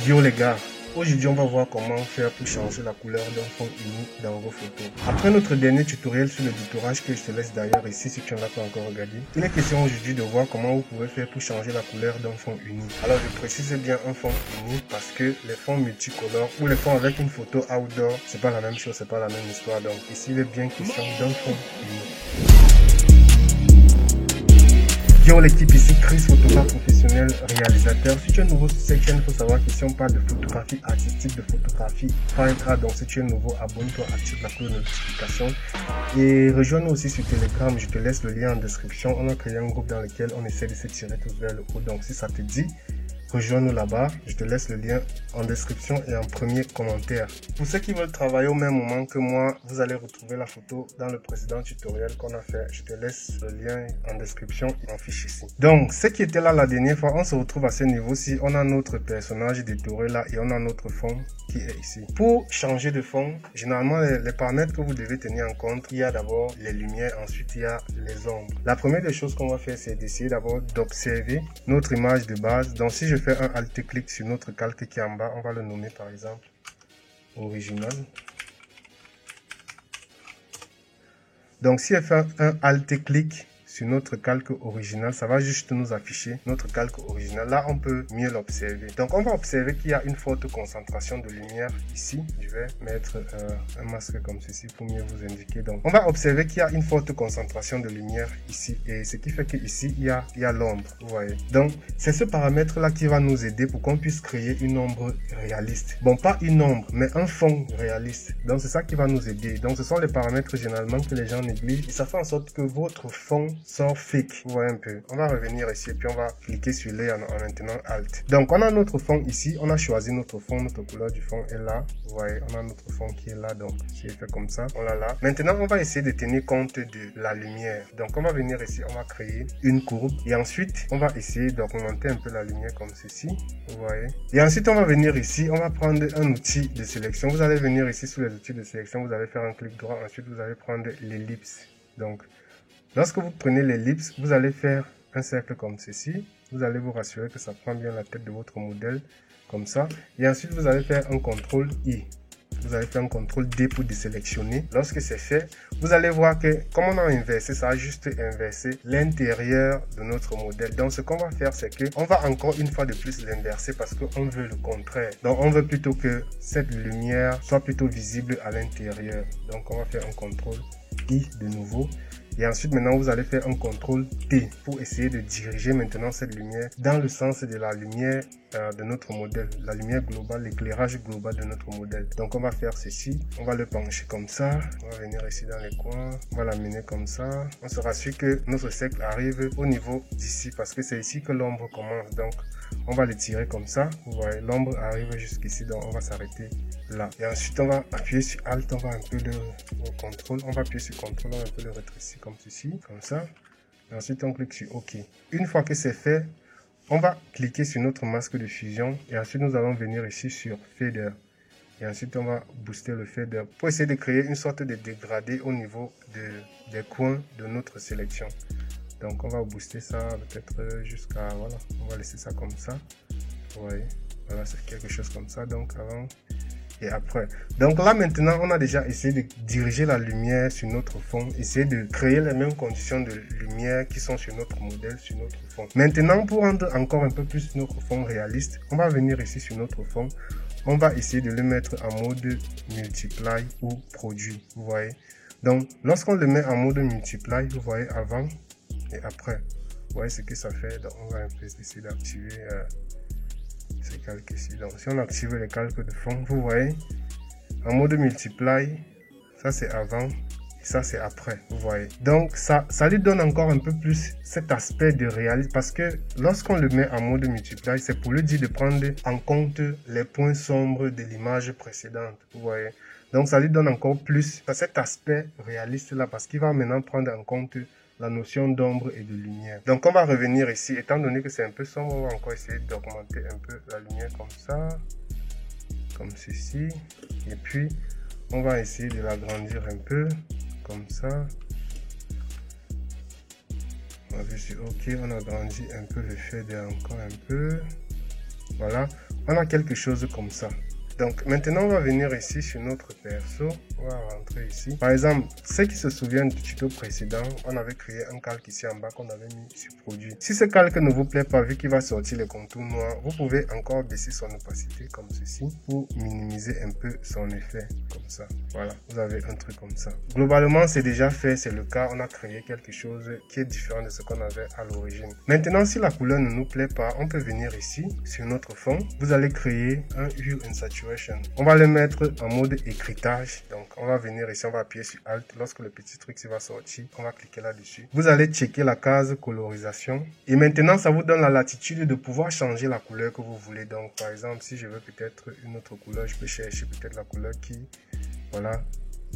Yo les gars, aujourd'hui on va voir comment faire pour changer la couleur d'un fond uni dans vos photos. Après notre dernier tutoriel sur l'éditorage que je te laisse d'ailleurs ici si tu ne l'as pas encore regardé, il est question aujourd'hui de voir comment vous pouvez faire pour changer la couleur d'un fond uni. Alors je précise bien un fond uni parce que les fonds multicolores ou les fonds avec une photo outdoor, c'est pas la même chose, c'est pas la même histoire. Donc ici il est bien question d'un fond uni. Yo l'équipe, ici Chris, photographe professionnel, réalisateur. Si tu es nouveau sur cette chaîne, il faut savoir qu'ici on parle de photographie artistique, de photographie fine art. Donc si tu es nouveau, abonne-toi, active la cloche de notification. Et rejoins-nous aussi sur Telegram, je te laisse le lien en description. On a créé un groupe dans lequel on essaie de se tirer tous vers le haut. Donc si ça te dit, rejoins-nous là-bas, je te laisse le lien en description et en premier commentaire. Pour ceux qui veulent travailler au même moment que moi, vous allez retrouver la photo dans le précédent tutoriel qu'on a fait. Je te laisse le lien en description et en fiche ici. Donc, ce qui était là la dernière fois, on se retrouve à ce niveau-ci. On a notre personnage détouré là et on a notre fond qui est ici. Pour changer de fond, généralement, les paramètres que vous devez tenir en compte, il y a d'abord les lumières, ensuite il y a les ombres. La première des choses qu'on va faire, c'est d'essayer d'abord d'observer notre image de base. Donc, si je fais un alt-clic sur notre calque qui est en bas, on va le nommer par exemple original. Donc si je fais un alt-clic sur notre calque original, ça va juste nous afficher notre calque original. Là, on peut mieux l'observer. Donc, on va observer qu'il y a une forte concentration de lumière ici. Je vais mettre un masque comme ceci pour mieux vous indiquer. Donc, on va observer qu'il y a une forte concentration de lumière ici. Et ce qui fait qu'ici, il y a l'ombre. Vous voyez. Donc, c'est ce paramètre-là qui va nous aider pour qu'on puisse créer une ombre réaliste. Bon, pas une ombre, mais un fond réaliste. Donc, c'est ça qui va nous aider. Donc, ce sont les paramètres généralement que les gens négligent. Et ça fait en sorte que votre fond sort fake. Vous voyez un peu. On va revenir ici et puis on va cliquer sur Layer en maintenant Alt. Donc on a notre fond ici. On a choisi notre fond. Notre couleur du fond est là. Vous voyez, on a notre fond qui est là. Donc si je fais comme ça, on l'a là. Maintenant on va essayer de tenir compte de la lumière. Donc on va venir ici. On va créer une courbe. Et ensuite on va essayer d'augmenter un peu la lumière comme ceci. Vous voyez. Et ensuite on va venir ici. On va prendre un outil de sélection. Vous allez venir ici sur les outils de sélection. Vous allez faire un clic droit. Ensuite vous allez prendre l'ellipse. Donc lorsque vous prenez l'ellipse, vous allez faire un cercle comme ceci. Vous allez vous rassurer que ça prend bien la tête de votre modèle, comme ça. Et ensuite, vous allez faire un CTRL I. Vous allez faire un CTRL D pour désélectionner. Lorsque c'est fait, vous allez voir que, comme on a inversé, ça a juste inversé l'intérieur de notre modèle. Donc, ce qu'on va faire, c'est que on va encore une fois de plus l'inverser parce qu'on veut le contraire. Donc, on veut plutôt que cette lumière soit plutôt visible à l'intérieur. Donc, on va faire un CTRL I de nouveau. Et ensuite, maintenant, vous allez faire un CTRL T pour essayer de diriger maintenant cette lumière dans le sens de la lumière de notre modèle, la lumière globale, l'éclairage global de notre modèle. Donc, on va faire ceci. On va le pencher comme ça. On va venir ici dans les coins. On va l'amener comme ça. On se rassure que notre cercle arrive au niveau d'ici parce que c'est ici que l'ombre commence. Donc, on va le tirer comme ça. Vous voyez, l'ombre arrive jusqu'ici. Donc, on va s'arrêter là. Et ensuite, on va appuyer sur Alt. On va un peu le contrôle. On va appuyer sur CTRL. On va un peu le rétrécir comme ceci, comme ça. Et ensuite, on clique sur OK. Une fois que c'est fait, on va cliquer sur notre masque de fusion. Et ensuite, nous allons venir ici sur Fader. Et ensuite, on va booster le fader pour essayer de créer une sorte de dégradé au niveau des coins de notre sélection. Donc, on va booster ça peut-être jusqu'à, voilà, on va laisser ça comme ça. Vous voyez, voilà, c'est quelque chose comme ça. Donc, avant et après. Donc là, maintenant, on a déjà essayé de diriger la lumière sur notre fond, essayer de créer les mêmes conditions de lumière qui sont sur notre modèle, sur notre fond. Maintenant, pour rendre encore un peu plus notre fond réaliste, on va venir ici sur notre fond. On va essayer de le mettre en mode multiply ou produit. Vous voyez. Donc, lorsqu'on le met en mode multiply, vous voyez avant et après. Vous voyez ce que ça fait. Donc, on va un peu essayer d'activer ces calques ici. Donc, si on active les calques de fond, vous voyez, en mode multiply, ça c'est avant et ça c'est après. Vous voyez. Donc, ça lui donne encore un peu plus cet aspect de réalisme parce que lorsqu'on le met en mode multiply, c'est pour lui dire de prendre en compte les points sombres de l'image précédente. Vous voyez. Donc, ça lui donne encore plus cet aspect réaliste là parce qu'il va maintenant prendre en compte la notion d'ombre et de lumière. Donc on va revenir ici, étant donné que c'est un peu sombre, on va encore essayer d'augmenter un peu la lumière comme ça, comme ceci, et puis on va essayer de l'agrandir un peu, comme ça. On va sur OK, on agrandit un peu le fader encore un peu. Voilà. on a quelque chose comme ça. Donc maintenant on va venir ici sur notre perso, on va rentrer ici. Par exemple, ceux qui se souviennent du tuto précédent, on avait créé un calque ici en bas qu'on avait mis sur produit. Si ce calque ne vous plaît pas, vu qu'il va sortir les contours noirs, vous pouvez encore baisser son opacité comme ceci pour minimiser un peu son effet, comme ça. Voilà, vous avez un truc comme ça. Globalement c'est déjà fait, c'est le cas, on a créé quelque chose qui est différent de ce qu'on avait à l'origine. Maintenant si la couleur ne nous plaît pas, on peut venir ici sur notre fond, vous allez créer un Hue and Saturation. On va le mettre en mode écritage. Donc, on va venir ici, on va appuyer sur Alt. Lorsque le petit truc va sortir, on va cliquer là-dessus. Vous allez checker la case colorisation. Et maintenant, ça vous donne la latitude de pouvoir changer la couleur que vous voulez. Donc, par exemple, si je veux peut-être une autre couleur, je peux chercher peut-être la couleur qui... Voilà.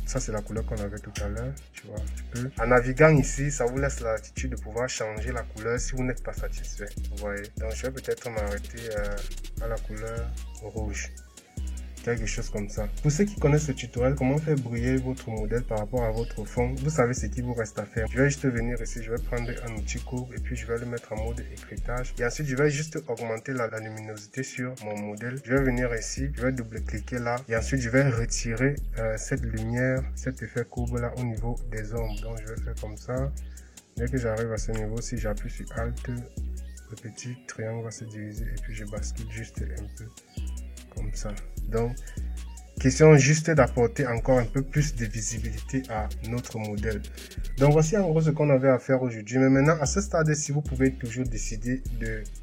Ça, c'est la couleur qu'on avait tout à l'heure. Tu vois, je peux. En naviguant ici, ça vous laisse la latitude de pouvoir changer la couleur si vous n'êtes pas satisfait. Vous voyez. Donc, je vais peut-être m'arrêter à la couleur rouge. Quelque chose comme ça. Pour ceux qui connaissent ce tutoriel, comment faire briller votre modèle par rapport à votre fond, vous savez ce qu'il vous reste à faire. Je vais juste venir ici, je vais prendre un outil courbe et puis je vais le mettre en mode écritage. Et ensuite, je vais juste augmenter la luminosité sur mon modèle. Je vais venir ici, je vais double-cliquer là et ensuite je vais retirer cette lumière, cet effet courbe là au niveau des ombres. Donc, je vais faire comme ça. Dès que j'arrive à ce niveau, si j'appuie sur Alt, le petit triangle va se diviser et puis je bascule juste un peu. Comme ça. Donc, question juste d'apporter encore un peu plus de visibilité à notre modèle. Donc, voici en gros ce qu'on avait à faire aujourd'hui. Mais maintenant, à ce stade-ci, vous pouvez toujours décider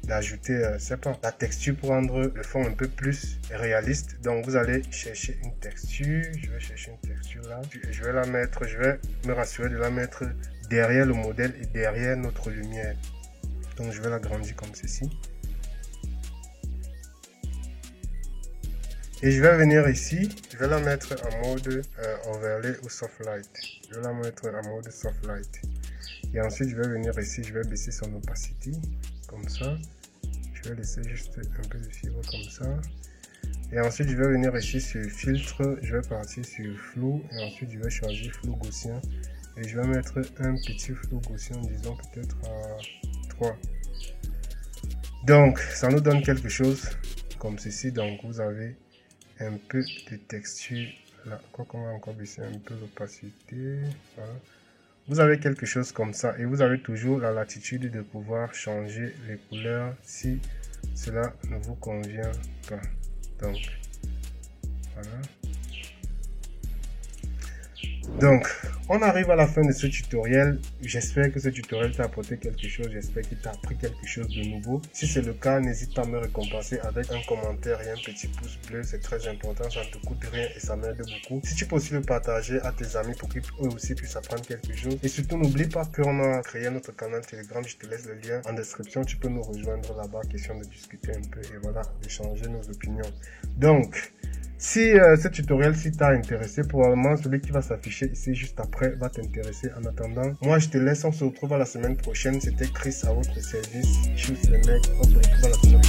d'ajouter, c'est pas, la texture pour rendre le fond un peu plus réaliste. Donc, vous allez chercher une texture. Je vais chercher une texture là. Je vais la mettre, je vais me rassurer de la mettre derrière le modèle et derrière notre lumière. Donc, je vais l'agrandir comme ceci. Et je vais venir ici, je vais la mettre en mode overlay ou soft light. Je vais la mettre en mode soft light. Et ensuite, je vais venir ici, je vais baisser son opacité, comme ça. Je vais laisser juste un peu de fibre comme ça. Et ensuite, je vais venir ici sur filtre, je vais partir sur flou. Et ensuite, je vais choisir flou gaussien. Et je vais mettre un petit flou gaussien, disons peut-être à 3. Donc, ça nous donne quelque chose comme ceci. Donc, vous avez un peu de texture là, quoi qu'on va encore baisser un peu l'opacité, voilà. Vous avez quelque chose comme ça et vous avez toujours la latitude de pouvoir changer les couleurs si cela ne vous convient pas. Donc voilà. Donc, on arrive à la fin de ce tutoriel. J'espère que ce tutoriel t'a apporté quelque chose. J'espère qu'il t'a appris quelque chose de nouveau. Si c'est le cas, n'hésite pas à me récompenser avec un commentaire et un petit pouce bleu. C'est très important, ça ne te coûte rien et ça m'aide beaucoup. Si tu peux aussi le partager à tes amis pour qu'eux aussi puissent apprendre quelque chose. Et surtout, n'oublie pas qu'on a créé notre canal Telegram. Je te laisse le lien en description. Tu peux nous rejoindre là-bas. Question de discuter un peu et voilà, d'échanger nos opinions. Donc, si ce tutoriel t'a intéressé, probablement celui qui va s'afficher ici juste après va t'intéresser. En attendant, moi je te laisse, on se retrouve à la semaine prochaine. C'était Chris à votre service. Choose les mecs, on se retrouve à la semaine prochaine.